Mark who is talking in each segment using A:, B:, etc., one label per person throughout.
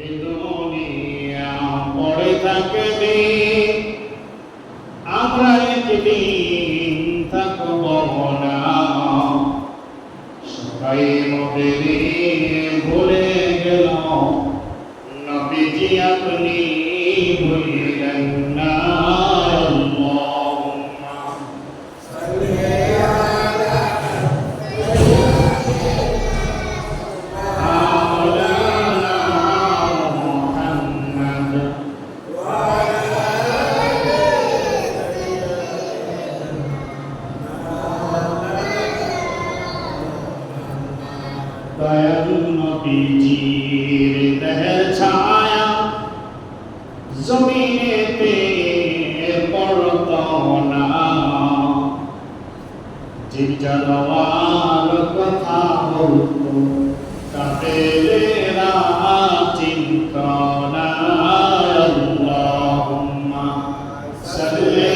A: এই দুনিয়া পড়ে থাকবে, আমরা একদিন থাকব না। সবাই মোদের ভুলে গেল, নবীজি আপনি ভুলিলেন না। দয়াল নবীজির দেহের ছায়া জমিনেতে পড়ত না, যে জানোয়ার কথা বলতো কাফেরেরা চিনত না। আল্লাহুম্মা সাল্লি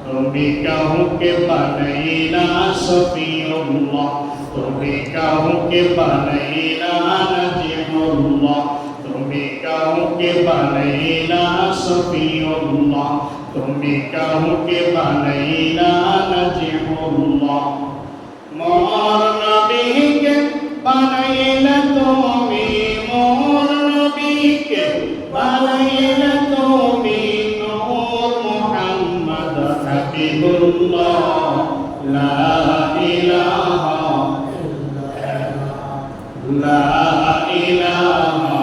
A: তুমি কাউকে বানাইলা সফিউল্লাহ, তুমি কাউকে বানাইলা নাজিমুল্লাহ, তুমি কাউকে বানাইলা সফিউল্লাহ, তুমি কাউকে বানাইলা নাজিমুল্লাহ। মোর নবীকে বানাইলা তুমি, মোর নবীকে বানাইলা তুমি, নূর মুহাম্মদ হাবিবুল্লাহ। লা ইলাহা লা ইলাহা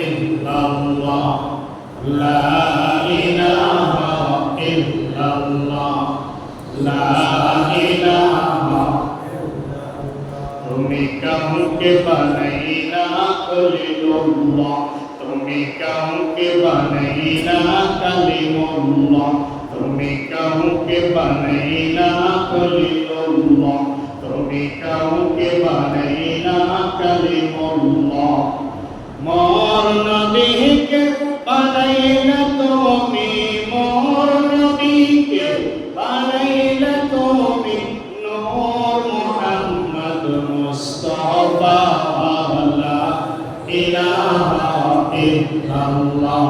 A: ইল্লাল্লাহ, লা ইলাহা ইল্লাল্লাহ, লা ইলাহা। তুমি কাউকে বানাইলা খলিলুল্লাহ, তুমি কাউকে বানাইলা কালিমুল্লাহ, তুমি কাউকে বানাইলা খলিলুল্লাহ, তুমি কাউকে বানাইলা কালিমুল্লাহ। মোর নবীকে বানাইলা তুমি, মোর নবীকে বানাইলা তুমি, নূর মুহাম্মদ মুস্তাফা। লা ইলাহা ইল্লাল্লাহ,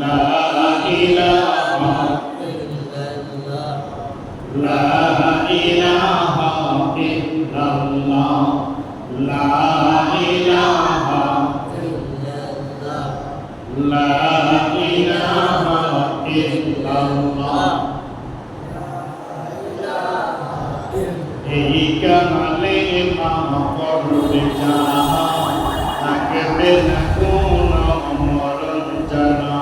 A: লা ইলাহা ইল্লাল্লাহ, লা ইলাহা ইল্লাল্লাহ, লা ইলাহা ইল্লাল্লাহ, লা ইলাহা ইল্লাল্লাহ। এই কামালে মা পড়বে যারা, থাকবে না কোনো মরণ জানা।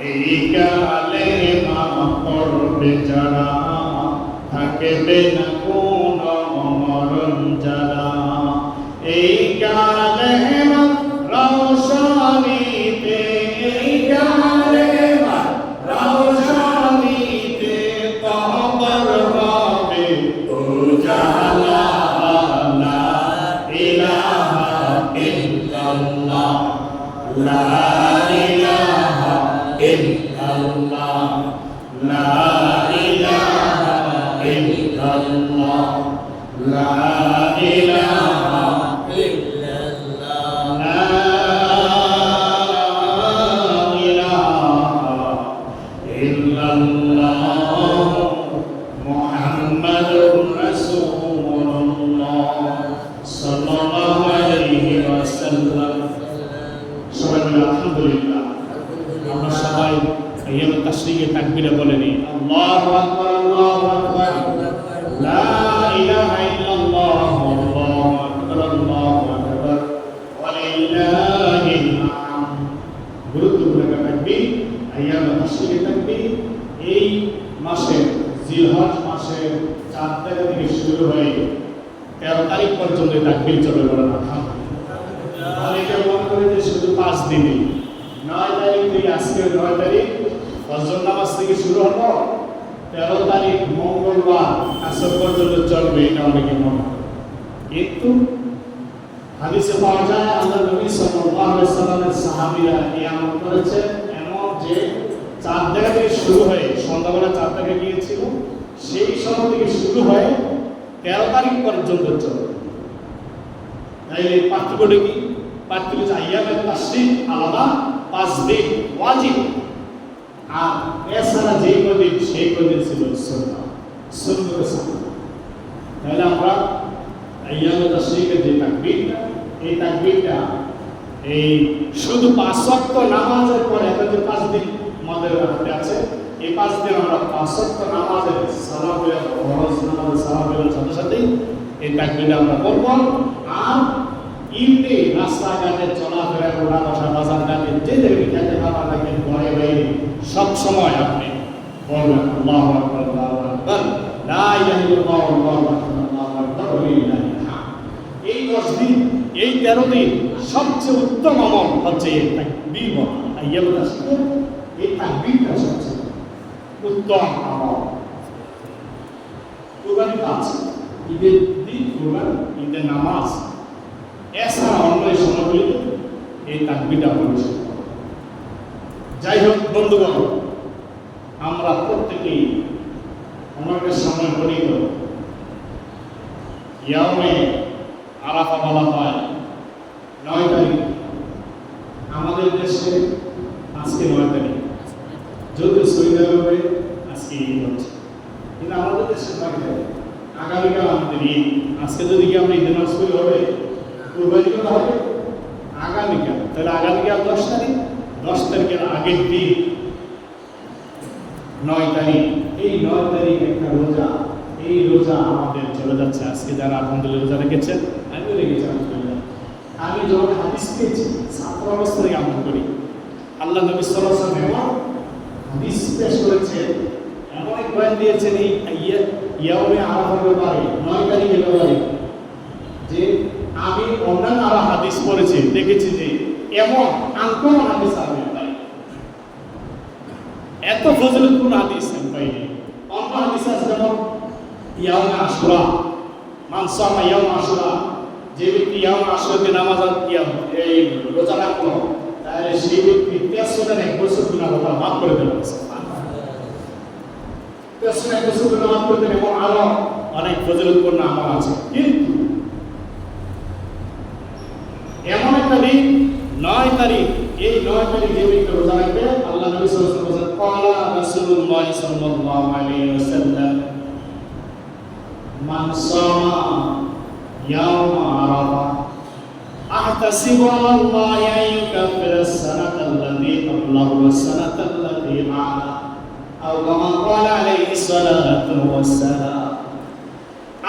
A: এই কামালে মা পড়বে যারা, থাকবে না কোনো মরণ জানা। এই কালে মা রওশনীতে, এই কালে মা রওশনীতে কবর হবে উজালা। লা ইলাহা ইল্লাল্লাহ, লা ইলাহা ইল্লাল্লাহ, লা ইলাহা ইল্লাল্লাহ, লা ইলাহা ইল্লাল্লাহ, লা ইলাহা ইল্লাল্লাহ, মুহাম্মাদুর রাসূলুল্লাহ সাল্লাল্লাহু আলাইহি ওয়াসাল্লাম। সবাই বলে আলহামদুলিল্লাহ। আমরা সবাই ইয়াম তাশরীকে তাকবীরে বলেনি আল্লাহু আকবার, আল্লাহু আকবার, লা ইলাহা ইল্লাল্লাহ, আল্লাহু তারিখ পর্যন্ত এই তাকবীর চলে বলেন আলহামদুলিল্লাহ। অনেকে মনে করে যে শুধু 5 দিনই, 9 তারিখ থেকে, আজকে 9 তারিখ ফজর নামাজ থেকে শুরু হলো, 13 তারিখ মঙ্গলবার আসর পর্যন্ত চলবে, এটা অনেকে মনে করে। কিন্তু হাদিসে পাওয়া যায় আল্লাহ নবী সাল্লাল্লাহু আলাইহি ওয়াসাল্লামের সাহাবীরা এই আমল করেছেন এমন যে 4 জায়গা থেকে শুরু হয়ে সন্ধ্যাবেলা 4 জায়গায় গিয়েছিল, সেই সময় থেকে শুরু হয়ে 13 তারিখ পর্যন্ত চলবে। তাইলে পার্থক্যটা কি? পার্থক্য যে আইয়ামে তাশরিক আলাদা, 5 দিন ওয়াজিব, আর এছাড়া যেই কদিন সেই কদিন ছিল সুন্নাহ, সুন্নতের সাথে। তাহলে আমরা আইয়ামে তাশরিকের যে তাকবীরটা, এই তাকবীরটা এই শুধু 5 ওয়াক্ত নামাজের পরে, এখন যে 5 দিন আমাদের হাতে আছে, এই 5 দিন আমরা 5 ওয়াক্ত নামাজের সালাম করে, ফরজ নামাজের সালাম করার সাথে সাথে এই তাকবীরটা আমরা পড়ব। আর এমনি রাস্তাঘাটে চলাফেরা, ঘোরা বসা, বাজার ঘাটে যে জায়গায় খেতে খাবার থাকেন, ঘরে বাইরে সব সময় আপনি বলবেন আল্লাহু আকবার, আল্লাহু আকবার, লা ইলাহা ইল্লাল্লাহ, আল্লাহু আকবার, আল্লাহু আকবার, ওয়ালিল্লাহিল হামদ। এই 10 দিন, এই 13 দিন সবচেয়ে উত্তম আমল হচ্ছে এই তাকবীর। আইয়ামে তাশরিক এই তাকবীরটা সবচেয়ে উত্তম আমল। কুরবানি আছে, ঈদের দিন কুরবানি, ঈদের নামাজ, এছাড়া অন্য সময়গুলিতে এই তাকবীরটা পরিবেশন করব। যাই হোক বন্ধুগণ, আমরা প্রত্যেকেই আমাদের সামনে পড়িত ইয়াউমে আরাফা বলা হয় 9 তারিখ। আমাদের দেশে আজকে 9 তারিখ, যদিও সৌদি আরবে আজকে ঈদ হচ্ছে, কিন্তু আমাদের দেশে 9 তারিখ, আগামীকাল আমাদের ঈদ। আজকে যদি কি আমরা ঈদের নামাজ পড়ি হবে, কুরবানি করা হবে আগামীকাল, তাহলে আগামীকাল 10 তারিখ, 10 তারিখের আগের দিন 9 তারিখ। এই 9 তারিখ একটা রোজা, এই রোজা আমাদের চলে যাচ্ছে। আজকে যারা আলহামদুলিল্লাহ রোজা রেখেছেন, আমিও রেখেছি আলহামদুলিল্লাহ। আমি যখন হাদিস পেয়েছি, ছাত্র অবস্থা থেকে আমল করি, আল্লাহ নবী সাল্লাল্লাহু আলাইহি ওয়াসাল্লাম হাদিস পেশ করেছেন, এমন এক বয়ান দিয়েছেন এই ইয়াউমে আরাফার ব্যাপারে, 9 তারিখের ব্যাপারে, যে আমি অন্যান্য আরো হাদিস পড়েছি, দেখেছি যে এমন আনকমন হাদিস আমি পাই, এত ফজিলতপূর্ণ হাদিস আমি পাইনি। অন্য হাদিস আছে যেমন ইয়াউমে আশুরা, মান সামা ইয়াউমে আশুরা, যে ব্যক্তি ইয়াউমে আশুরাতে নামাজ এই রোজা রাখলো, তাহলে সেই ব্যক্তি 1 বছর গুনাহ মাফ করে দেওয়া হবে। 1 বছর গুনাহ মাফ করে দেন, এবং আরো অনেক ফজিলতপূর্ণ আমল আছে। কিন্তু এমন একটা দিন 9 তারিখ, এই 9 তারিখ যে ব্যক্তি রোজা রাখবে, আল্লাহ নবী সাল্লাল্লাহু আলাইহি ওয়াসাল্লাম ক্বালা রাসূলুল্লাহ সাল্লাল্লাহু আলাইহি ওয়াসাল্লাম মান সামা ইয়াওমা আরাফা আহতাসিবু আল্লাহ ইয়াকাফির as-sanata allati qablahu was-sanata allati ma'ahu আও কামা ক্বালা আলাইহি সালাতু ওয়াস-সালাম।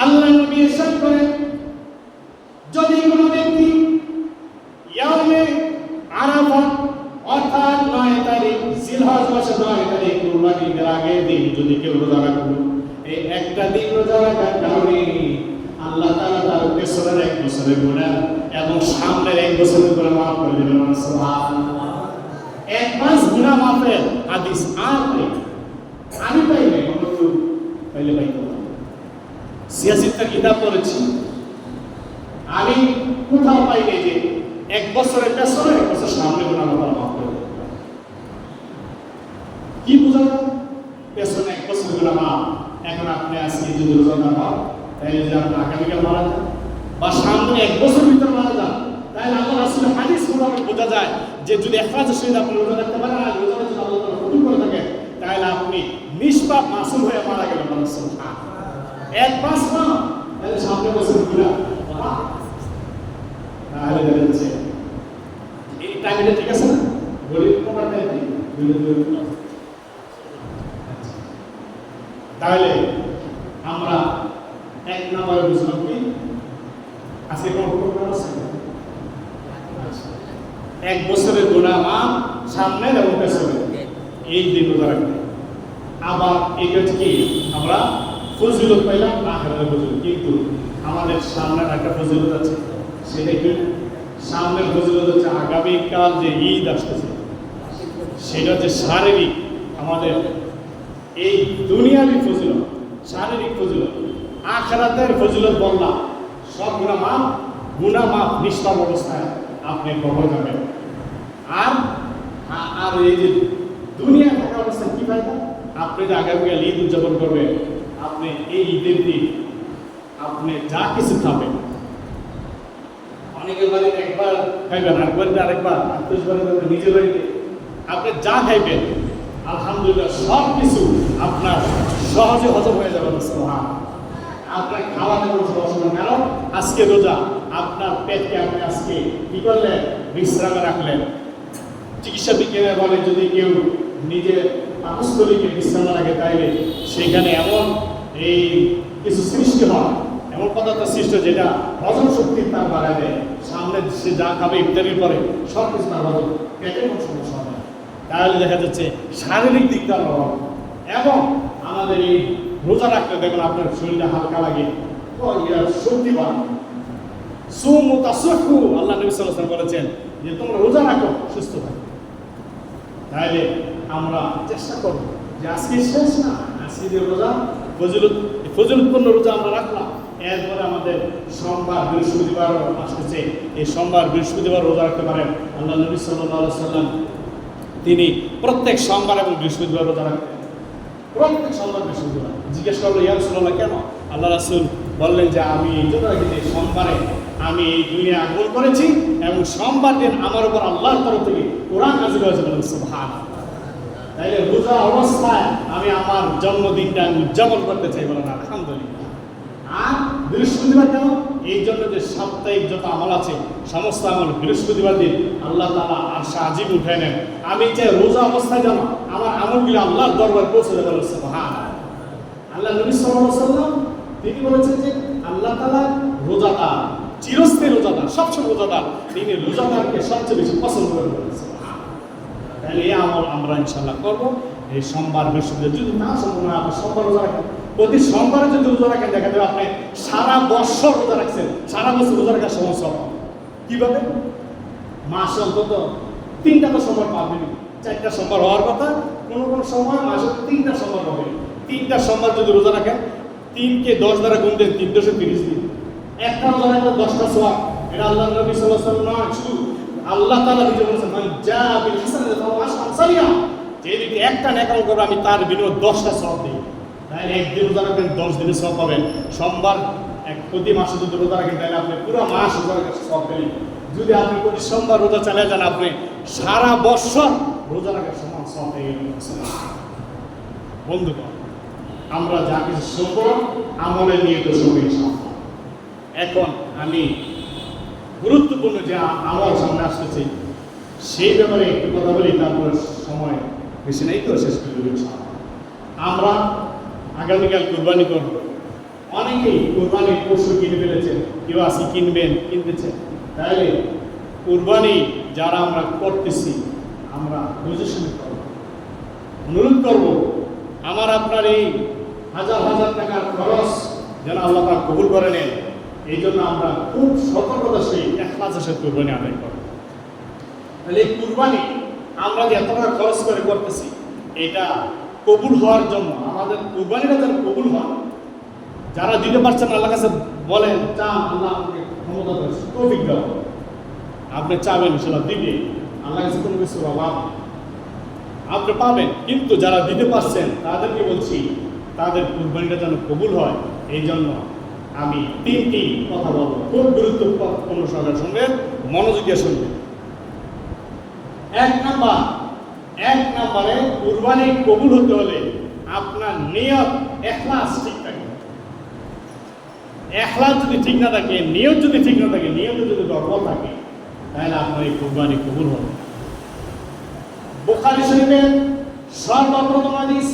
A: আল্লাহ নবী ইরশাদ করেন, যদি কোনো ব্যক্তি ইয়াউমে আরাফা অর্থাৎ 9 তারিখ জিলহজ মাসের 9 তারিখ কুরবানির আগের দিন যদি কেউ রোজা রাখলো, এই একটা দিন রোজা রাখার কারণে আল্লাহ তাআলা তার পেছনের 1 বছরের গুনাহ এবং সামনের 1 বছরের গুনাহ মাফ করে দেবেন। সুবহানাল্লাহ। 1 মাস গুনাহ মাফের হাদিস আর নেই, আমি পাই নাই, অন্য কেউ পাইলে পাইতো না। সিয়াসিত্তার কিতাব পড়েছি, আমি কোথাও পাইনি যে 1 বছরের পেছনে 1 বছর সামনে গুনাহ মাফ করে দেবেন। কি বুঝাবো? পেছনে 1 বছর গুনাহ মাফ। এখন আপনি আজকে যদি রোজা না পান, তাহলে যে আপনি আগামীকাল মারা যান, বা সামনে 1 বছর ভিতর মারা যান, তাহলে আল্লাহ রাসূলের হাদিস মোতাবেক বোঝা যায় যে যদি এখলাসের সহিত আপনি রোজা রাখতে পারেন, আর রোজা যদি আল্লাহ তাআলা কবুল করে থাকেন, তাহলে আপনি নিষ্পাপ মাসুম হয়ে মারা গেলেন। সুবহানাল্লাহ। 1 মাস না, তাহলে সামনে বছর গুনাহ মাফ। তাহলে দেখা যাচ্ছে এই টাইমটা ঠিক আছে না? গরিব কোনটা টাইম নেই, তাহলে আমরা 1 নম্বরে বুঝলাম কি আজকে কোন প্রোগ্রাম আছে? 1 বছরের গুনাহ মাফ সামনে এবং পেছনে, এই দিন রোজা রাখবে। আবার এটা কি আমরা ফজিলত পাইলাম, আখিরাতের ফজিলত। কিন্তু আমাদের সামনের একটা ফজিলত আছে, সেটা কি? সামনের ফজিলত হচ্ছে আগামীকাল যে ঈদ আসতেছে, সেটা হচ্ছে শারীরিক, আমাদের এই দুনিয়াবি ফজিলত, শারীরিক ফজিলত। আখিরাতের ফজিলত বললাম, সব গুনাহ মাফ নিষ্পাপ অবস্থায় আপনি কবর যাবেন। আর আর এই যে দুনিয়া থাকা অবস্থায় কি ফায়দা? আপনি যে আগামীকাল ঈদ উদযাপন করবেন, আপনি এই ঈদের দিন আপনি যা কিছু খাবেন, অনেকের বাড়িতে একবার খাইবেন, আরেকবার 38 বাড়িতে, নিজের বাড়িতে আপনি যা খাইবেন আলহামদুলিল্লাহ সব কিছু আপনার সহজে হজম হয়ে যাবে। আপনার খাওয়াতে কোনো সমস্যা, কারণ আজকে রোজা, আপনার পেটকে আপনি আজকে কি করলেন? বিশ্রামে রাখলেন। চিকিৎসা বিজ্ঞানে বলে, যদি কেউ নিজের পাকস্থলীকে বিশ্রামে রাখে, তাইলে সেখানে এমন এই কিছু সৃষ্টি হয়, এমন পদার্থ সৃষ্টি যেটা হজম শক্তি তার বাড়ায় দেয়। সামনে সে যা খাবে ইফতারির পরে সব কিছু তার হজম, পেটে কোনো সমস্যা হয়। তাহলে দেখা যাচ্ছে শারীরিক দিকটা অভাব। এবং আমাদের এই রোজা রাখলে দেখুন আপনার শরীরটা হালকা লাগে, শক্তি বাড়ে। সুমু তাসহু, আল্লাহ নবী সাল্লাল্লাহু আলাইহি ওয়াসাল্লাম বলেছেন যে তোমরা রোজা রাখো, সুস্থ থাকো। তাহলে আমরা চেষ্টা করব যে আজকে শেষ না, আজকে যে রোজা ফজিলতপূর্ণ রোজা আমরা রাখলাম, এরপরে আমাদের সোমবার বৃহস্পতিবার আসতেছে, এই সোমবার বৃহস্পতিবার রোজা রাখতে পারেন। আল্লাহ নবী সাল্লাল্লাহু আলাইহি ওয়াসাল্লাম তিনি প্রত্যেক সোমবার এবং বৃহস্পতিবার রোজা রাখতেন, প্রত্যেক সোমবার বৃহস্পতিবার। জিজ্ঞেস করলো, ইয়া রাসূলুল্লাহ কেন? আল্লাহ রাসূল বললেন যে আমি এই জন্য রাখি যে সোমবারে আমি এই দুনিয়া আগমন করেছি এবং সোমবার দিন আমার উপর আল্লাহর তরফ থেকে কোরআন নাযিল হয়েছে। সুবহানাল্লাহ। তাইলে রোজা অবস্থায় আমি আমার জন্মদিনটা আমি উদযাপন করতে চাই, বলেন আলহামদুলিল্লাহ। আর বৃহস্পতিবার কেন? এই জন্য যে সাপ্তাহিক যত আমল আছে সমস্ত আমল বৃহস্পতিবার দিন আল্লাহ তাআলা আরশে আজিম উঠায় নেন। আমি চাই রোজা অবস্থায় যেন আমার আমলগুলো আল্লাহর দরবারে পৌঁছে দেবে। সুবহানাল্লাহ। আল্লাহ নবী সাল্লাল্লাহু আলাইহি ওয়াসাল্লাম তিনি বলেছেন যে আল্লাহ তাআলা রোজাদার, চিরস্থায়ী রোজাদার, সবসময় রোজাদার, তিনি রোজাদারকে সবচেয়ে বেশি পছন্দ করেন। তাহলে এই আমল আমরা ইনশাআল্লাহ করবো। এই সোমবার বৃহস্পতিবার যদি না সম্ভব হয়, আপনি সোমবার রোজা রাখেন, প্রতি সোমবারে যদি রোজা রাখেন, দেখা যাবে আপনি সারা বছর রোজা রাখছেন, সারা বছর রোজা রাখার সমস্যা হবে। কীভাবে? মাসে অন্তত 3টা তো সোমবার পাবেন, 4টা সোমবার হওয়ার কথা, কোনো সময় মাসে 3টা সোমবার হবে। 3টা সোমবার যদি রোজা রাখেন, 3কে 10 দ্বারা গুণ দেন, 330 দিন। একটা রোজা রাখলে 10টা সওয়াব। এটা আল্লাহ নবী সাল্লাল্লাহু আলাইহি ওয়াসাল্লাম নয়, শুধু আল্লাহ তাআলা নিজে বলেছেন, মান জা বিল হাসানাতি ফালাহু আশরু আমসালিহা, যে ব্যক্তি একটা নেক আমল করবে আমি তার বিনিময়ে 10টা সওয়াব দিই। তাহলে একদিন রোজা রাখবেন, 10 দিনের সওয়াব পাবেন। সোমবার প্রতি মাসে যদি রোজা রাখেন, তাহলে আপনি পুরো মাস রোজা রাখার সওয়াব পেলেন। যদি আপনি প্রতি সোমবার রোজা চালিয়ে যান, আপনি সারা বছর রোজা রাখার সমান সওয়াব পেয়ে গেলেন। বন্ধুগণ, আমরা যা কিছু শুনব আমলে নিয়ে তো শুনবো ইনশাআল্লাহ। এখন আমি গুরুত্বপূর্ণ যে আমল সামনে আসতেছে সেই ব্যাপারে একটু কথা বলি, তারপর সময় বেশি নেই তো শেষ করে দেব ইনশাআল্লাহ। আমরা আগামীকাল কুরবানি করব। অনেকেই কুরবানির পশু কিনে ফেলেছেন, কেউ আজকে কিনতেছেন। তাহলে কুরবানি যারা আমরা করতেছি, আমরা বুঝে শুনে করব, অনুরোধ করব, আমার আপনার এই হাজার হাজার টাকার খরচ যেন আল্লাহ পাক কবুল করে নেন। এই জন্য আমরা খুব সতর্কতার সহিত ইখলাসের সাথে কুরবানি আদায় করব। তাহলে এই কুরবানি আমরা যে এত টাকা খরচ করে করতেছি, এটা কবুল হওয়ার জন্য আমাদের কুরবানিটা যেন কবুল হয়। যারা দিতে পারছেন আল্লাহর কাছে বলেন, চান আল্লাহ আমাকে ক্ষমতা দেন, তৌফিক দাও। আপনি চাবেন সেটা দিবে, আল্লাহর কাছে কোনো কিছু অভাব আপনি পাবেন। কিন্তু যারা দিতে পারছেন তাদেরকে বলছি, তাদের কুরবানিটা যেন কবুল হয়। এই জন্য আমি 3টি কথা বলবো, খুব গুরুত্বপূর্ণ সবার সঙ্গে মনোযোগী শুনবেন। 1 নম্বরে কুরবানি কবুল হতে হলে আপনার নিয়ত, ইখলাস ঠিক থাকে। ইখলাস যদি ঠিক না থাকে, নিয়ত যদি ঠিক না থাকে, নিয়ত যদি দুর্বল থাকে, তাহলে আপনার এই কুরবানি কবুল হবে। বুখারী শরীফের সর্বপ্রথম হাদিস,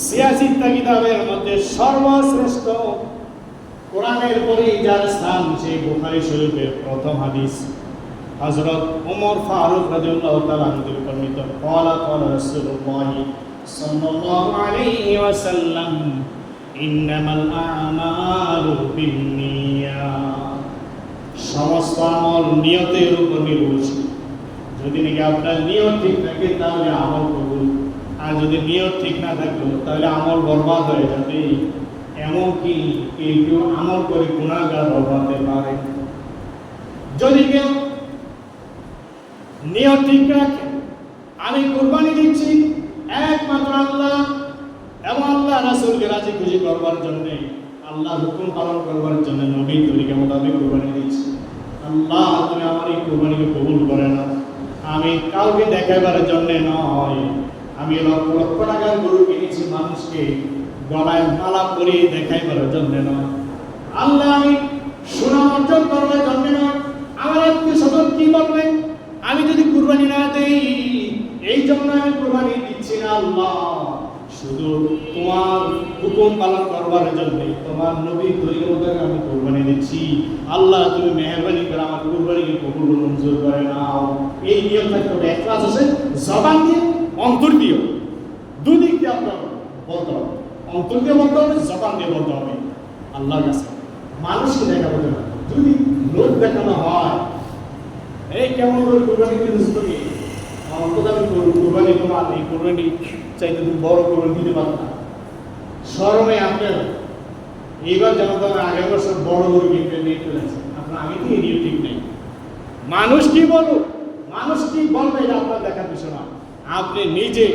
A: 86 কিতাবের মধ্যে সর্বশ্রেষ্ঠ কোরআনের পরে যার স্থান, সেই বুখারী শরীফের প্রথম হাদিস। হযরত ওমর ফারুক রাদিয়াল্লাহু তাআলা আনহু বর্ণিত, ক্বালা রাসূলুল্লাহ সাল্লাল্লাহু আলাইহি ওয়াসাল্লাম, ইন্নামাল আমালু বিন্নিয়াত, সমস্ত আমল নিয়তের উপর নির্ভরশীল। যদি নাকি আপনার নিয়ত ঠিক থাকে তাহলে আমল কবুল, আর যদি নিয়ত ঠিক না থাকলো তাহলে আমল বরবাদ হয়ে যাবে। এমনকি কেউ আমল করে গুনাহগার হতে পারে। যদি কেউ নিয়ত ঠিক রাখে আমি কুরবানি দিচ্ছি একমাত্র আল্লাহ এবং আল্লাহ রাসূলকে রাজি খুশি করবার জন্য, আল্লাহ হুকুম পালন করবার জন্য, নবীর তরিকা মোতাবেক কুরবানি দিচ্ছি, আল্লাহ তুমি আমার এই কুরবানিকে কবুল করে না। আমি কাউকে দেখাবার জন্য নয়, আমি লক্ষ লক্ষ টাকার গরু কিনেছি মানুষকে গলায় মালা পরিয়ে দেখাইবার জন্য নয়, আল্লাহ আমি সুনাম অর্জন করবার জন্য নয়। আমার আত্মীয় স্বজন কি বলবে আমি যদি কুরবানি না দেই, এই জন্য আমি কুরবানি দিচ্ছি না আল্লাহ, শুধু তোমার হুকুম পালন করবার জন্য, তোমার নবীর তরিকা মোতাবেক আমি কুরবানি দিচ্ছি। আল্লাহ তুমি মেহেরবানি করে আমার কুরবানিকে কবুল মঞ্জুর করে নাও। এই নিয়ম থাকতে হবে। ইখলাস আছে জবান দিয়ে, অন্তর দিয়ে, দুদিক দিয়ে আপনার বলতে হবে। অন্তর দিয়ে বলতে হবে, জবান দিয়ে বলতে হবে আল্লাহর কাছে। মানুষকে দেখা বলতে হবে। যদি লোক দেখানো হয় এই কেমন করে কুরবানি দিতে তুমি অন্তত আমি কুরবানি তোমার এই কুরবানি চাইতে তুমি বড় কুরবানি দিতে পারো না, শরমে আপনার এইবার যেমন তো আগের বছর বড় গরু কিনতে নিয়ে চলেছে, আপনার আগে থেকে নিয়ে ঠিক নেই। মানুষ কি বলুক, মানুষ কি বলবে এটা আপনার দেখার বিষয় না। আপনি নিজে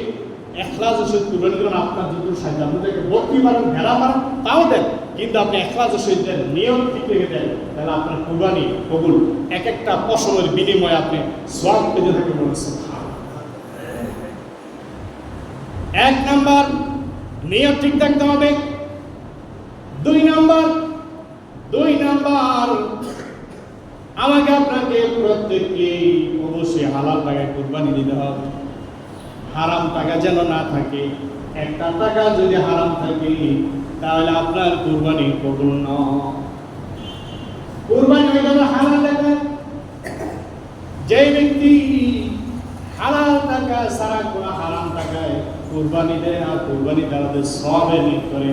A: ইখলাসের সহিত কুরবানি দেবেন, আপনার যত সাহায্য আপনি তাকে বকরি পারেন, ভেড়া পারেন তাও দেন, কিন্তু আপনি ইখলাসের সহিত দেন, নিয়ম ঠিক রেখে দেন, তাহলে আপনার কুরবানি কবুল। এক একটা পশমের বিনিময়ে আপনি সওয়াব পেতে থাকবেন। বলেছেন এক নাম্বার নিয়ত ঠিক থাকতে হবে। দুই নাম্বার আমাকে আপনাকে প্রত্যেককে অবশ্যই হালাল টাকায় কুরবানি দিতে হবে, হারাম টাকা যেন না থাকে। একটা টাকা যদি হারাম থাকে তাহলে আপনার কুরবানি কবুল নয়। কুরবানি হয়ে যাবে হালাল টাকা। যে ব্যক্তি হালাল টাকা সারা কোনো হারাম টাকায় কুরবানি দেয় আর কুরবানি দ্বারা সওয়াবের নিয়ত করে,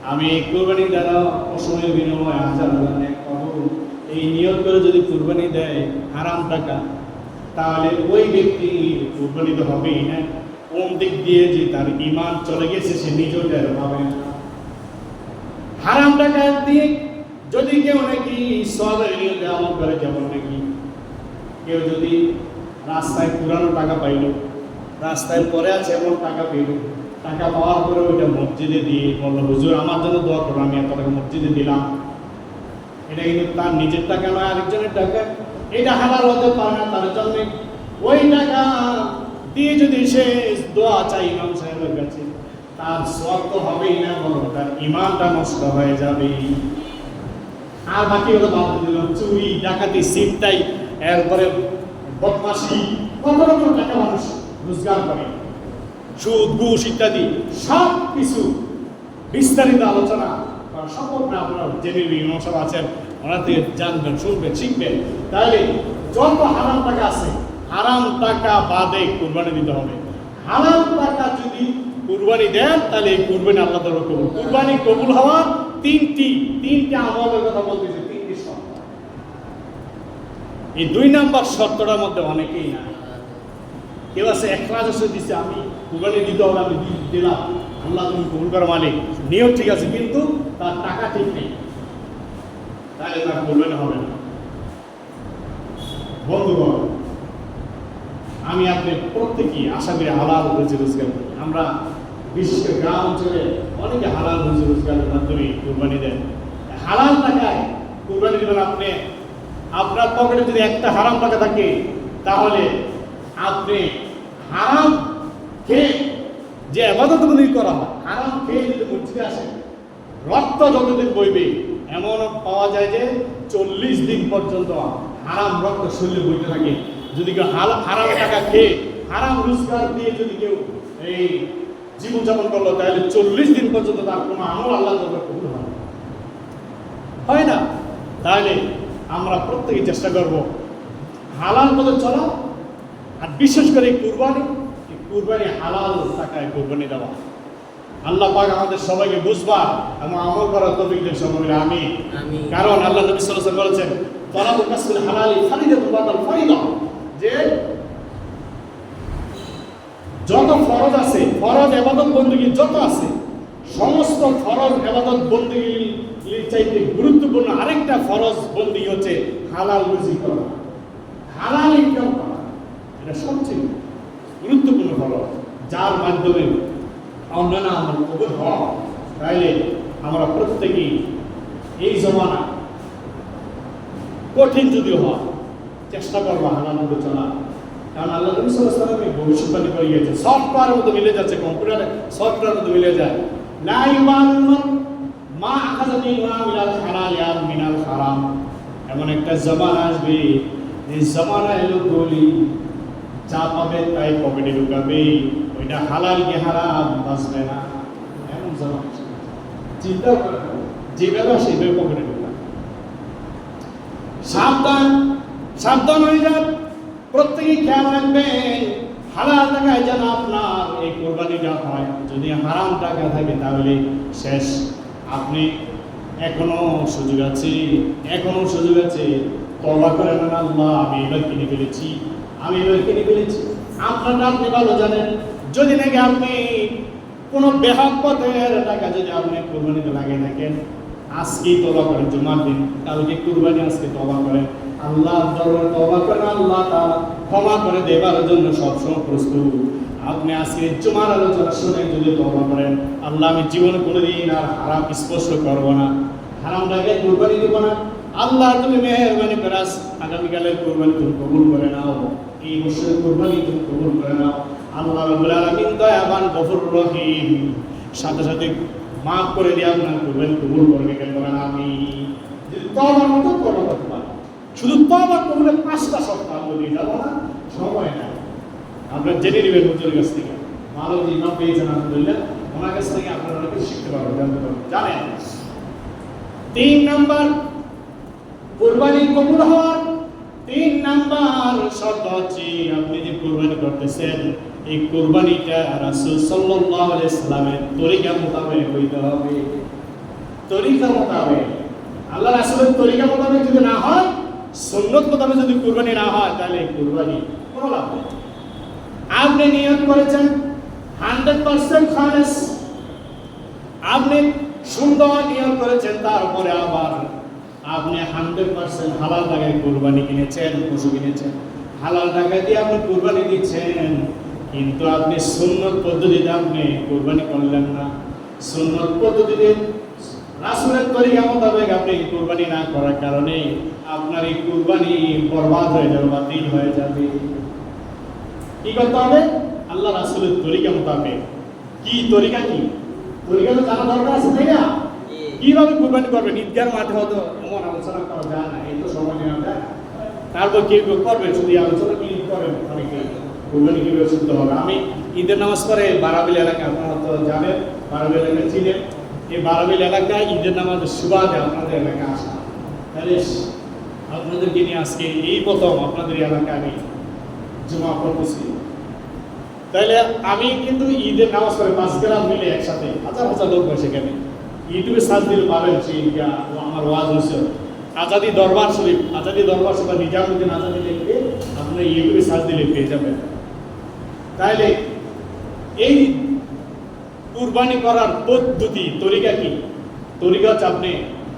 A: আমি এই কুরবানি দ্বারা পশমের বিনিময়ে 1000 নেক পাবো, এই নিয়ত করে যদি কুরবানি দেয় হারাম টাকা, তাহলে ওই ব্যক্তি কুরবানি তো হবেই না। কোন দিক দিয়ে যে তার ঈমান চলে গেছে সে নিজেও টের পাবে না। হারাম টাকা দিয়ে যদি কেউ নাকি সওয়াবের নিয়তে আমল করে, যেমন নাকি কেউ যদি রাস্তায় পুরানো টাকা পাইল, রাস্তায় পরে আছে এমন টাকা পেল, টাকা পাওয়ার পরে ওইটা মসজিদে দিয়ে বলল হুজুর আমার জন্য দোয়া করো, আমি এত টাকা মসজিদে দিলাম, এটা কিন্তু তার নিজের টাকা নয়, আরেকজনের টাকা, এটা হালাল হতে পারে না তার জন্য। ওই টাকা দিয়ে যদি সে দোয়া চাই ইমাম সাহেবের কাছে, তার সওয়াব তো হবেই না, বরং তার ঈমানটা নষ্ট হয়ে যাবে। আর বাকি হলো বাদ দিল চুরি, ডাকাতি, ছিনতাই, এরপরে বদমাশি, কত রকম টাকা মানুষ রোজগার করে, সুদ, ঘুষ ইত্যাদি সব কিছু বিস্তারিত আলোচনা করা সম্ভব না। আপনারা জেনে ইমাম সাহেব আছেন, ওনার থেকে জানবেন, শুনবেন, শিখবেন। তাহলে যত হারাম টাকা আছে, হারাম টাকা বাদে কুরবানি দিতে হবে। হালাল টাকা যদি কুরবানি দেন তাহলে এই কুরবানি আল্লাহ তাআলা কবুল। কুরবানি কবুল হওয়ার তিনটি আমলের কথা বলতেছে, তিনটি শর্ত। এই 2 নাম্বার শর্তটার মধ্যে অনেকেই না। কেউ আছে ইখলাস এসে দিচ্ছে আমি কুরবানি দিতে হবে, আমি দিলাম, আল্লাহ তুমি কবুল করো মালিক, নিয়ত ঠিক আছে কিন্তু তার টাকা ঠিক নেই, তাহলে তার কুরবানি হবে না। বন্ধুগণ, আমি আপনি প্রত্যেকেই আশা করি হালাল রুজি রোজগার করি। আমরা বিশেষ করে গ্রাম অঞ্চলে অনেকে হালাল রুজি রোজগারের মাধ্যমে কুরবানি দেন। হালাল টাকায় কুরবানি দেবেন আপনি। আপনার পকেটে যদি একটা হারাম টাকা থাকে তাহলে আপনি হারাম খেয়ে যে ইবাদতগুলি করা হয়, হারাম খেয়ে যদি মসজিদে আসেন, রক্ত যতদিন বইবে, এমন পাওয়া যায় যে 40 দিন পর্যন্ত হারাম রক্ত শরীরে বইতে থাকে। যদি কেউ হারাম টাকা খেয়ে হারাম রোজগার দিয়ে যদি কেউ এই জীবনযাপন করলো, তাহলে 40 দিন পর্যন্ত তার কোনো আমল আল্লাহ কবুল হয় না। তাহলে আমরা প্রত্যেকে চেষ্টা করব হালাল পথে চলা, আর বিশেষ করে কুরবানি হালাল টাকায় কুরবানি দেওয়া। আল্লাহ পাক আমাদের সবাইকে বুঝবার এবং আমল করার তৌফিক দেন সকলে আমিন। কারণ আল্লাহ নবী সাল্লাল্লাহু আলাইহি ওয়াসাল্লাম বলেছেন তালাবুল কাসবিল হালালি ফারিদাতুন বাদাল ফারিদা, যে যত ফরজ আছে, ফরজ ইবাদত বندگی যত আছে, সমস্ত ফরজ ইবাদত বندگی চাইতে গুরুত্বপূর্ণ আরেকটা ফরজ বندگی হচ্ছে হালাল রুজি করা, হালাল ইনকাম করা। এটা সবচেয়ে গুরুত্বপূর্ণ ফরজ, যার মাধ্যমে অন্যান্য আমল কবুল হয়। তাইলে আমরা প্রত্যেকেই এই জমানা কঠিন যদিও হয়, চেষ্টা করবো হালাল মতো চলা। কারণ আল্লাহ নবী সাল্লাল্লাহু আলাইহি ওয়াসাল্লাম ভবিষ্যৎবাণী করে গিয়েছে, সফটওয়্যারের মতো মিলে যাচ্ছে, কম্পিউটারে সফটওয়্যারের মতো মিলে যায়। লা ইউবালুন মা আখাযানি মা মিনাল হালাল ইয়া মিনাল হারাম। এমন একটা জমানা আসবে, এই জমানায় লোকগুলি যা পাবে তাই পকেটে ঢুকাবে, ওইটা হালাল কি হারাম বাঁচবে না। এমন জমানা চিন্তা করে যেভাবে সেইভাবে পকেটে ঢুকাবে। সাবধান, সাবধান হয়ে যান, প্রত্যেকেই খেয়াল রাখবেন হালাল টাকায় যেন আপনার এই কোরবানিটা হয়। যদি হারাম টাকা থাকে তাহলে শেষ। আপনি এখনো সুযোগ আছে, এখনো সুযোগ আছে, তওবা করেন, আল্লাহ আমি এবার কিনে ফেলেছি, আমি এবার কিনে ফেলেছি। আপনারটা আপনি ভালো জানেন। যদি নাকি আপনি কোনো বেহক পথের টাকা যদি আপনি কোরবানিতে লাগিয়ে থাকেন, আজকেই তওবা করেন, জুমার দিন, কালকে কুরবানি, আজকে তওবা করেন, আল্লাহর দরবারে তওবা করেন, আল্লাহ তাআলা ক্ষমা করে দেবার জন্য সবসময় প্রস্তুত। আপনি আজকে জুমার আলোচনা শুনে যদি তওবা করেন, আল্লাহ আমি জীবনে কোনোদিন আর হারাম স্পর্শ করব না, হারাম টাকায় কুরবানি দেব না, আল্লাহ তুমি মেহেরবানি করে আগামীকালের কুরবানি তুমি কবুল করে নাও, এই বছরের কুরবানি তুমি কবুল করে নাও। আল্লাহ রাব্বুল আলামিন দয়াবান গফুরুর রহিম, সাথে সাথে মাফ করে দিয়ে আপনার কুরবানি কবুল করবে। কেন বলেন আমি যদি তওবার মতো তওবা করতে পারি, শুধু তওবা কবুলের 5টা সপ্তাহ বলি যাব না, সময় নাই। আপনারা জেনে নেবেন হুজুরের কাছ থেকে, ভালো যে ইমাম পেয়েছেন আলহামদুলিল্লাহ, ওনার কাছ থেকে আপনারা অনেক কিছু শিখতে পারবেন, জানতে পারবেন। জানেন 3 নাম্বার কুরবানি কবুল হওয়ার 3 নাম্বার শর্ত হচ্ছে আপনি যে কুরবানি করতেছেন, এই কুরবানিটা রাসূল সাল্লাল্লাহু আলাইহি সাল্লামের তরিকা মোতাবেক হইতে হবে। তরিকা মোতাবেক, আল্লাহ রাসূলের তরিকা মোতাবেক যদি না হয়, সুন্নাত মোতাবেক যদি কুরবানি না হয়, তাহলে কুরবানি কোনো লাভ নেই। আপনি নিয়ত করেছেন 100% খালেস, আপনি সুন্দর নিয়ত করেছেন, তারপরে আবার আপনি 100% হালাল টাকায় কুরবানি কিনেছেন, পশু কিনেছেন, হালাল টাকা দিয়ে আপনি কুরবানি দিচ্ছেন, কিন্তু আপনি সুন্নত পদ্ধতিতে আপনি কুরবানি করলেন না। সুন্নত পদ্ধতিতে রাসূলের তরিকা মোতাবেক আপনি কুরবানি না করার কারণে আপনার এই কুরবানি বরবাদ হয়ে যাবে, বাতিল হয়ে যাবে। কি করতে হবে? আল্লাহ রাসূলের তরিকা মোতাবেক। কি তরিকা? কি তরিকা তো জানা দরকার আছে, তাই না? কিভাবে কুরবানি করবেন? ঈদগার মাঠে হয়তো এমন আলোচনা করা যায় না, এই তো সময় নেওয়া যায়। তারপর কেউ কেউ করবেন শুধু আলোচনা কি করেন, অনেকে কুরবানি কিভাবে শুনতে হবে। আমি ঈদের নামাজ পড়ে বারাবিল এলাকা, আপনারা তো জানেন, বারাবিল এলাকা চিনেন, এই বারাবিল এলাকায় ঈদের নামাজের সুবাদে আপনাদের এলাকা আসা, তাহলে আপনাদেরকে নিয়ে আজকে এই প্রথম আপনাদের এলাকায় আমি জুমা পড়তেছি। তাইলে আমি কিন্তু ঈদের নামাজ পড়ে 5 গ্রাম মিলে একসাথে হাজার হাজার লোক বসে, কেন ইউটিউবে সার্চ দিলে পাবেন, সেই আমার ওয়াজ হয়েছে আজাদি দরবার শরীফ, আজাদি দরবার শরীফ, নিজামুদ্দিন আজাদি লিখে আপনার ইউটিউবে সার্চ দিলে পেয়ে যাবেন। তাইলে এই কুরবানি করার পদ্ধতি, তরিকা কি? তরিকা হচ্ছে আপনি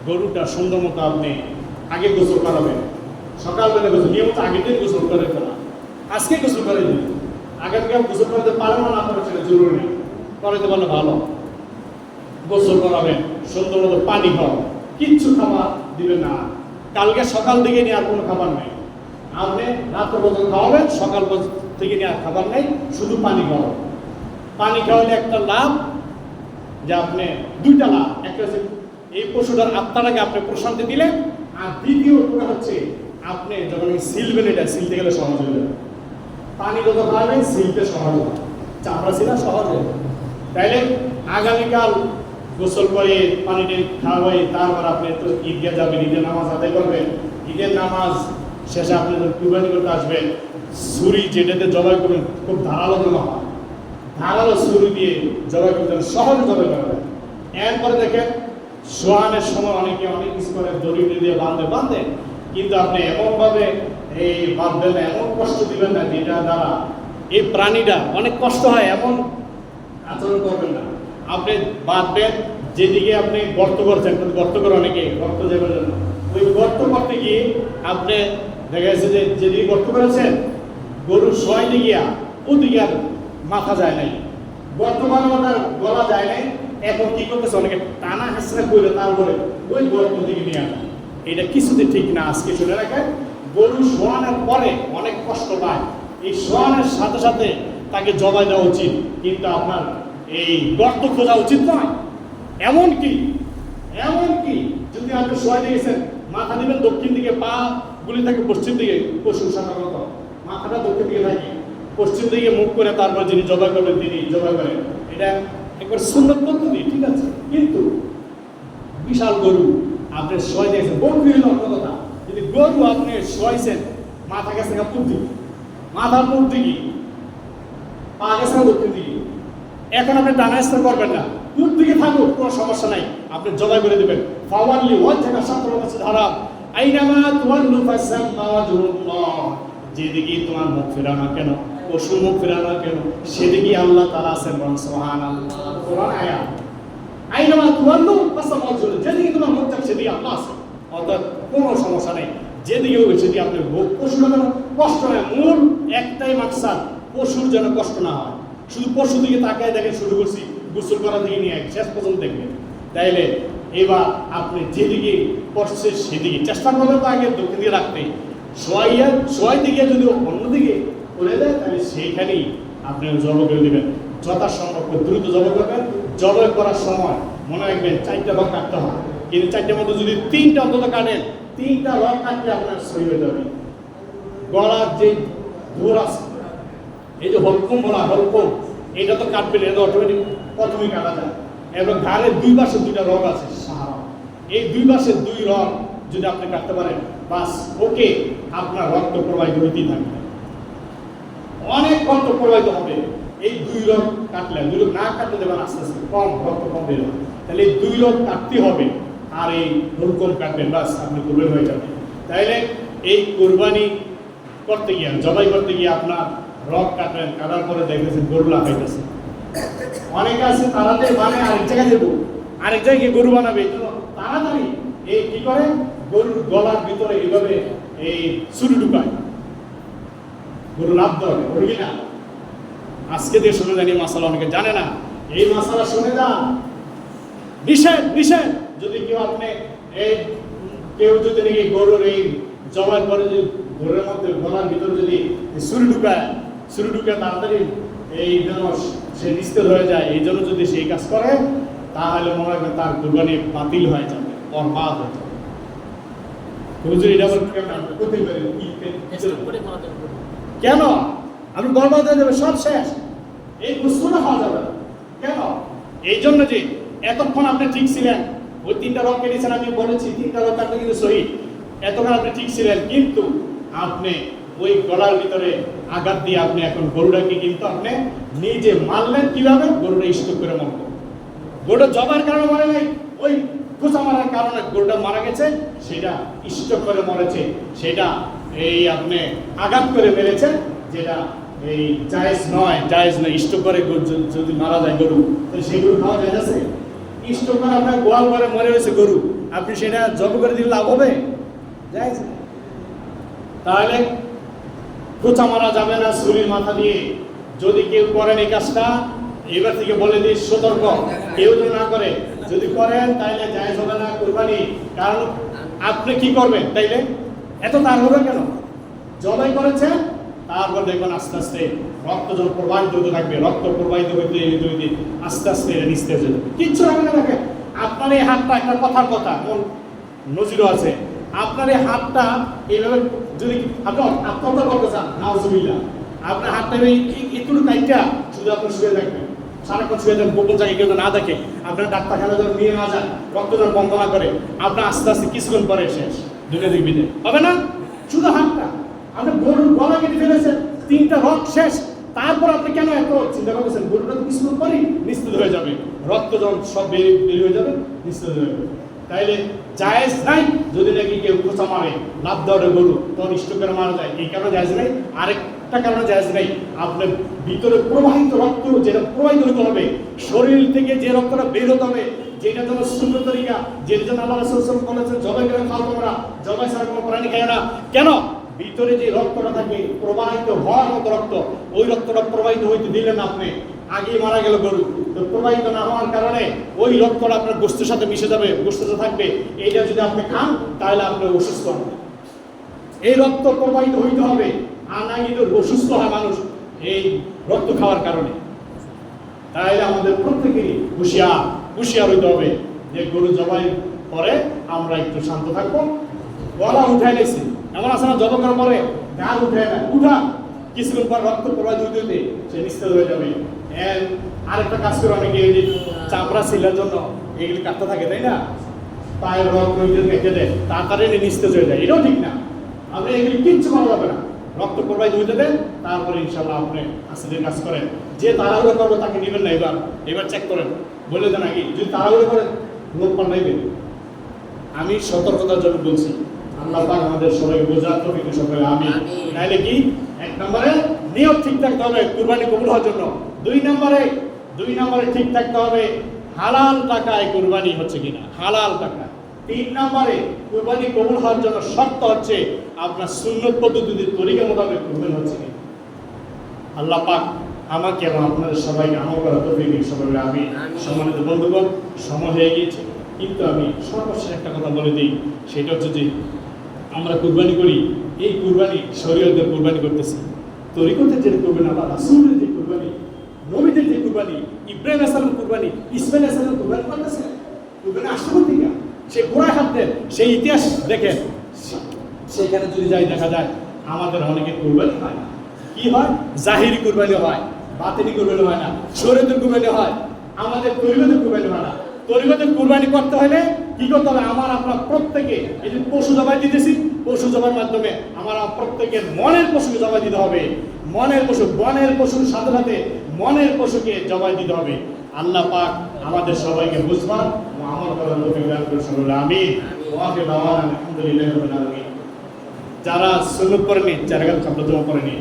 A: গরুটা সুন্দর মতো আপনি আগে গোসল করাবেন, সকালবেলা গোসল, নিয়মিত আগের দিন গোসল করে ফেলা, আজকে গোসল করে দিন। আগামীকাল গোসল করতে পারেন না, আপনার সেটা জরুরি নেই, করাতে পারলে ভালো। গোসল করাবেন, সুন্দর মতো পানি খাওয়া, কিচ্ছু খাবার দিবেন না। কালকে সকাল থেকে নিয়ে আর কোনো খাবার নেই, আপনি রাত্র পর্যন্ত খাওয়াবেন, সকাল থেকে নিয়ে আর খাবার নেই, শুধু পানি খাওয়াবেন। পানি খাওয়ালে একটা লাভ, যে আপনি 2টা লাভ। একটা হচ্ছে এই পশুটার আত্মাটাকে আপনি প্রশান্তি দিলেন, আর দ্বিতীয় হচ্ছে আপনি যখন সিলবেন, এটা সিলতে গেলে সহজ হয়ে যাবে। পানি যত খাওয়াবেন সিলতে সহজ হবে, চামড়া সিলা সহজ হবে। তাইলে আগামীকাল গোসল করে পানিটা খাওয়াই, তারপর আপনি তো ঈদগাহ যাবেন, ঈদের নামাজ আদায় করবেন। ঈদের নামাজ শেষে আপনি যখন কুরবানি করতে আসবেন, ছুরি যেটাতে জবাই করবেন খুব ধারালো জমা হয়, ধারালো ছুরি দিয়ে জবাই করতে হবে, সহজে জবাই করা যায়। এরপরে দেখেন সোয়ানের সময় অনেকে অনেক কিছু করে, দড়ি দিয়ে বাঁধে, কিন্তু আপনি এমনভাবে এই বাঁধবেন না, এমন কষ্ট দিবেন না যেটা দ্বারা এই প্রাণীটা অনেক কষ্ট হয়, এমন আচরণ করবেন না। আপনি বাঁধবেন যেদিকে আপনি গর্ত করছেন, গর্ত করে অনেকে গর্ত যাবে জন্য, ওই গর্ত করতে গিয়ে আপনি দেখা যাচ্ছে যে যেদিকে গর্ত করেছেন গরুর শোয়াইতে গিয়া ওদিকে আর মাথা যায় নাই, গর্ত বানানো তার গলা যায় নাই। এখন কি করতেছে, অনেকে টানা হেঁচড়া করে তারপরে ওই গর্ত দিকে নিয়ে আসে। এটা কিছুতে ঠিক না। আজকে শুনে রাখেন, গরু শোয়ানোর পরে অনেক কষ্ট পায়, এই শোয়ানোর সাথে সাথে তাকে জবাই দেওয়া উচিত, কিন্তু আপনার এই গর্ত খোঁজা উচিত নয়। এমনকি যদি আপনি শোয়াই দিয়েছেন, মাথা দিবেন দক্ষিণ দিকে, পা গুলি থাকে পশ্চিম দিকে, পশু সাধারণত মাথাটা দক্ষিণ দিকে থাকে, পশ্চিম দিকে মুখ করে তারপর যিনি জবাই করবেন তিনি জবাই করেন। এটা একবার সুন্নত পদ্ধতি, ঠিক আছে। কিন্তু বিশাল গরু আপনি শোয়াই দিয়েছেন, বকরি হলো অন্য কথা, যদি গরু আপনি শোয়াইছেন মাথা গেছে পূর্ব দিকে, মাথার পূর্ব দিকে, পা গেছে দক্ষিণ দিকে, এখন আপনি টানা স্থান করবেন না, পূর্ব দিকে থাকুক, কোনো সমস্যা নাই, আপনি জবাই করে দেবেন। ফাওয়াল্লি ওয়াজহাকা শাতরাল মাসজিদিল হারাম আইনামা তুওয়াল্লু ফাসাম্মা ওয়াজহুল্লাহ, যেদিকে তোমার মুখ ফেরানো কেন, পশুর মুখ ফেরানো কেন, সেদিকে আল্লাহ তাআলা আছেন। সুবহানাল্লাহ, কোরআন আয়াত। আইনামা তুওয়াল্লু ফাসাম্মা ওয়াজহুল্লাহ, যেদিকে তোমার মুখ থাকে সেদিকে আল্লাহ আছেন, অর্থাৎ কোনো সমস্যা নেই, যেদিকে হোক সেদিকে আপনি পশুর যেন কষ্ট হয়। মূল একটাই মাকসাদ, পশুর যেন কষ্ট না হয়। শুধু পশু দিকে তাকায় দেখেন, শুরু করছি গোসল করা দিকে নিয়ে শেষ পর্যন্ত দেখবেন। তাইলে এবার আপনি যেদিকে পড়ছে সেদিকে চেষ্টা করবেন, তো আগে দক্ষিণ দিকে রাখতে, সোয়াই দিকে যদি অন্যদিকে চলে যায় তাহলে সেইখানেই আপনি জবাই করে দেবেন। যথাসম্ভব দ্রুত জবাই করবেন। জবাই করার সময় মনে রাখবেন 4টা রক কাটতে হয়, কিন্তু 4টার মধ্যে যদি 3টা অন্তত কাটেন, 3টা রক কাটলে আপনার সহি হয়ে যাবে। গলার যে ধুর আছে, এই যে হলকুম বলা, হলকুম, এটা তো কাটবেন, এটা অটোমেটিক প্রথমেই কাটা যায়। এবং ঘাড়ের 2 পাশে 2টা রগ আছে সাহারা, এই 2 পাশে 2 রগ যদি আপনি কাটতে পারেন, বাস ওকে, আপনার রক্ত প্রবাহিত হইতেই থাকবে, অনেক রক্ত প্রবাহিত হবে। এই 2 রগ কাটলে, 2 রগ না কাটতে দেবেন, আস্তে আস্তে কম রক্ত কম বের হবে, তাহলে এই 2 রগ কাটতে হবে, আর এই হলকুম কাটবেন, বাস আপনি কুরবানি হয়ে যাবে। তাইলে এই কুরবানি করতে গিয়ে, জবাই করতে গিয়ে আপনার রগ কাটবেন, কাটার পরে দেখতেছেন গরু লাফাইতেছে। অনেকে আছে তাড়াতাড়ি মানে আরেক জায়গায় দেবো, আরেক জায়গায় গরু বানাবে, এই জন্য তাড়াতাড়ি এই কি করে, গরুর গলার ভিতরে এইভাবে এই ছুরি ঢুকায়, গরু লাভ ধরে, অরিজিনাল। আজকে দিয়ে শুনে জানি মাসালা, অনেকে জানে না, এই মাসালা শুনে যান। নিষেধ যদি কেউ আপনি এই কেউ যদি নাকি গরুর এই জবাই করে, যদি গরুর মধ্যে গলার ভিতরে যদি ছুরি ঢুকায় তাড়াতাড়ি এই জন্য সে নিস্তেজ হয়ে যায়, এই জন্য যদি সেই কাজ করে তাহলে মনে রাখবেন তার কুরবানি বাতিল হয়ে যাবে, বরবাদ হয়ে যাবে। কেন আপনি বরবাদ হয়ে যাবে, সব শেষ, এই গুসুনা হওয়া যাবে কেন? এই জন্য যে এতক্ষণ আপনি ঠিক ছিলেন, ওই 3টা রক কেটেছেন, আমি বলেছি 3টা রক কাটলে কিন্তু সহি, এতক্ষণ আপনি ঠিক ছিলেন, কিন্তু আপনি ওই গলার ভিতরে আঘাত দিয়ে আপনি এখন গরুটাকে কিন্তু আপনি নিজে মারলেন। কিভাবে? গরুটা স্টক করে মরল, গরুটা জবার কারণে মরে নাই, ওই খোঁচা মারার কারণে গরুটা মারা গেছে, সেটা স্টক করে মরেছে, সেটা এই আপনি আঘাত করে মেরেছেন, যেটা এই জায়েজ নয়, স্টক করে যদি মারা যায় গরু, তাহলে সেই গরু খাওয়া যায় আছে? স্টক করে আপনার গোয়াল করে মরে রয়েছে গরু, আপনি সেটা জব করে দিলে লাভ হবে? জায়েজ। তাহলে খোঁচা মারা যাবে না ছুরির মাথা দিয়ে। যদি কেউ করেন এই কাজটা, এবার থেকে বলে দিই সতর্ক, কেউ যদি না করে, যদি করেন তাইলে জায়েজ হবে না কুরবানি। কারণ আপনি কি করবেন তাইলে? এত তার হবে কেন? জবাই করেছেন, তারপর দেখবেন আস্তে আস্তে রক্ত যখন প্রবাহিত হতে থাকবে, রক্ত প্রবাহিত হইতে আস্তে আস্তে নিস্তেজ হয়ে যাবে, কিচ্ছু হবে না। দেখেন আপনার এই হাতটা, একটা কথার কথা নজিরও আছে, আপনার এই হাতটা এইভাবে যদি আপনি আত্মহত্যা করতে চান, নাউজুবিল্লাহ, আপনার হাতটা একটু কাইটা শুধু আপনি শুয়ে থাকবেন, সারাক্ষণ শুয়ে থাকবেন, গোপন জায়গায় কেউ না দেখে, আপনার ডাক্তারখানা যখন নিয়ে না যান, রক্ত যখন বন্ধ না করে, আপনার আস্তে আস্তে কিছুক্ষণ পরে শেষ, দুটো দিক বিদে হবে না। শুধু হাতটা আপনি গরুর গলা কেটে ফেলেছেন, 3টা রক শেষ, তারপর আপনি কেন এত চিন্তা করতেছেন? গরুটা তো কিছুক্ষণ পরই নিস্তেজ হয়ে যাবে, রক্ত যখন সব বের হয়ে যাবে, নিস্তেজ হয়ে যাবে। তাইলে জায়েজ নাই যদি নাকি কেউ খোঁচা মারে, লাভ দেওয়ার গরু তখন স্ট্রোকের মারা যায়, এই কারণে জায়েজ নাই। আরেকটা কারণে জায়েজ নাই, আপনার ভিতরে প্রবাহিত রক্ত যেটা প্রবাহিত হতে হবে, শরীর থেকে যে রক্তটা বের হতে হবে, যেটা যেন সুন্দর তরিকা, যেটা যেন আল্লাহ রাসূল বলেছেন জবাই করে খাও তোমরা, জবাই ছাড়া কোনো প্রাণী খায় না। কেন? ভিতরে যে রক্তটা থাকে প্রবাহিত হওয়ার মতো রক্ত, ওই রক্তটা প্রবাহিত হইতে দিলেন আপনি, আগে মারা গেল গরু, তো প্রবাহিত না হওয়ার কারণে ওই রক্তটা আপনার গোশতের সাথে মিশে যাবে, গোশতে থাকবে, এইটা যদি আপনি খান তাহলে আপনি অসুস্থ হবেন। এই রক্ত প্রবাহিত হইতে হবে, আর না কিন্তু অসুস্থ হয় মানুষ এই রক্ত খাওয়ার কারণে। তাহলে আমাদের প্রত্যেকেরই হুঁশিয়ার হইতে হবে যে গরু জবাই পরে আমরা একটু শান্ত থাকবো। গলা উঠাই নিয়েছি, এমন আছে না জবা করার পরে গাল উঠায় না, উঠা কিছুক্ষণ পর রক্ত প্রবাহিত হইতে হইতে সে নিস্তেজ হয়ে যাবে। আরেকটা কাজ করে অনেকে এই যে চামড়া সিলার জন্য এগুলি কাটতে থাকে, তাই না? পায়ের রক্ত কেটে দেয়, তাড়াতাড়ি নিস্তেজ হয়ে যায়, এটাও ঠিক না। আপনি এগুলি কিচ্ছু করা যাবে না, রক্ত প্রবাহিত হইতে দেন, তারপরে ইনশাল্লাহ আপনি আস্তে কাজ করেন। যে তাড়াহুড়ো করবো তাকে নেবেন না, এবার চেক করেন, বলে দেন আগে, যদি তাড়াহুড়ো করেন লোক পাল্টাইবেন। আমি সতর্কতার জন্য বলছি, আল্লাহ পাক আমাদের সবাইকে বোঝার তৌফিক দান করেন, আমিন। নাইলে কি, এক নম্বরে নিয়ত ঠিক থাকতে হবে কুরবানি কবুল হওয়ার জন্য, দুই নম্বরে ঠিক থাকতে হবে হালাল টাকায় কুরবানি হচ্ছে কিনা, হালাল টাকা। তিন নম্বরে কুরবানি কবুল হওয়ার জন্য শর্ত হচ্ছে আপনার সুন্নত পদ্ধতিতে তরিকা মোতাবেক কুরবানি হচ্ছে কিনা। আল্লাহ পাক আমাকে এবং আপনাদের সবাইকে আমল করার তৌফিক দিন সবাই, আমি। সম্মানিত বন্ধুগণ, সময় হয়ে গিয়েছে, কিন্তু আমি সর্বশেষ একটা কথা বলে দিই, সেটা হচ্ছে যে আমরা কুরবানি করি, এই কুরবানি শরীয়তের কুরবানি করতেছি, তরিকতের যে কুরবানি, আল্লাহ রাসূলের যে কুরবানি, নবীদের যে কুরবানি, ইব্রাহিম আলাইহিস সালামের কুরবানি, ইসমাঈল আলাইহিস সালামের কুরবানি করতেছে। কুরবানি আসবে ঠিক না, সে গোড়ায় হাত দেন, সেই ইতিহাস দেখেন, সেখানে যদি যাই দেখা যায় আমাদের অনেকে কুরবানি হয় না। কি হয়? জাহিরি কুরবানি হয়, বাতিনি কুরবানি হয় না, শরীয়তের কুরবানি হয়, আমাদের তরিকতের কুরবানি হয় না। তরিকতের কুরবানি করতে হলে কি করতে হবে? আমার আপনার প্রত্যেকে এই যে পশু জবাই দিতেছি, পশু জবাইয়ের মাধ্যমে আমার প্রত্যেকের মনের পশুকে জবাই দিতে হবে। মনের পশু, বনের পশুর সাথে সাথে মনের পশুকে জবাই দিতে হবে। আল্লাহ পাক আমাদের সবাইকে বুঝবার ও আমল করার তৌফিক দান করুন, আমিন। ওয়া আখিরু দাওয়ানা আলহামদুলিল্লাহি রাব্বিল আলামিন। যারা সুন্নাত করেনি, যারা শব্দ জমা করেনি,